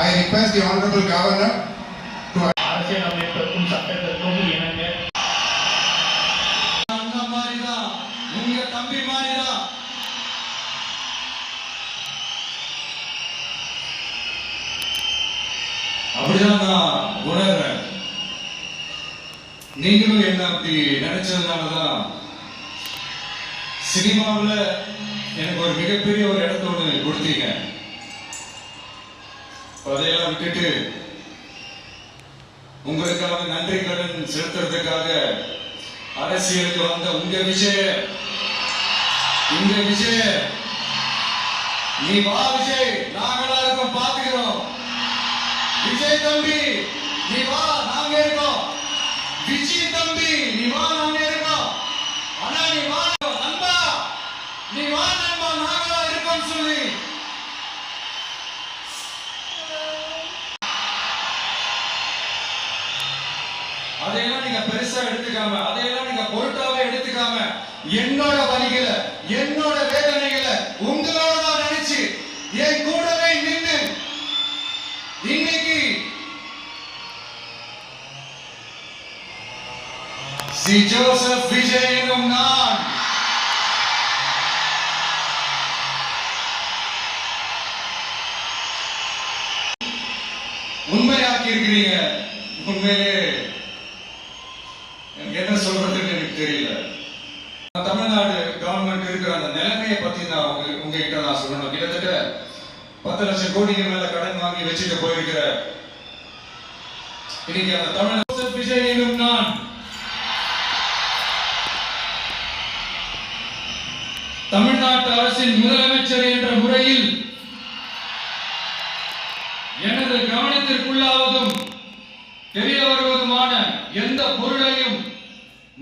I request the Honorable Governor to அரசியலமைப்பிற்கும் சட்டத்திற்கும் இணங்க அண்ணன் மாதிரிதான், உங்க தம்பி மாதிரிதான். அப்படிதான் நான் உணர்றேன். நீங்களும் என்ன அப்படி நினைச்சதுனாலதான் சினிமாவில் எனக்கு ஒரு மிகப்பெரிய ஒரு இடத்த ஒன்று கொடுத்தீங்க. அதையெல்லாம் விட்டுட்டு உங்களுக்காக நன்றி கடன் செலுத்துறதுக்காக அரசியலுக்கு வந்த உங்க விஜய், நீ வா விஜய், நாங்களா இருக்கோம், பாத்துக்கிறோம். விஜய் தம்பி நீ வா, நாங்க இருக்கோம். விஜய் தம்பி நீ வா, நாங்க இருக்கோம். ஆனா நீ வா நண்பா, நீ வா நண்பா, நாங்களா இருக்கோம் சொல்லி அதையெல்லாம் நீங்க பெருசா எடுத்துக்காம, அதையெல்லாம் நீங்க பொருட்டாவே எடுத்துக்காம, என்னோட வலிகளை, என்னோட வேதனைகளை உங்களோட தான் நினைச்சு என் கூடவே நின்று இன்னைக்கு சி ஜோசப் விஜய் எனும் நான் உண்மையாக்கி இருக்கிறீங்க. உண்மையிலே என்ன சொல்றதுன்னு எனக்கு தெரியல. தமிழ்நாடு கவர்மெண்ட் இருக்கிற அந்த நிலைமையை பத்தி நான் உங்ககிட்ட நான் சொல்லணும். கிட்டத்தட்ட 10 லட்சம் கோடிக்கு மேல கடன் வாங்கி வச்சுட்டு போயிருக்கிற இன்னைக்கு அந்த தமிழ் விஜய் எனும் நான் தமிழ்நாட்டு அரசின் முதலமைச்சர் என்ற முறையில் எனது கவனத்திற்குள்ளாவதும் தெரிய வருவதுமான எந்த பொருளையும்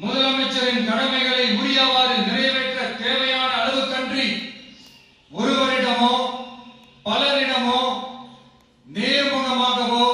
முதலமைச்சரின் கடமைகளை உரியவாறு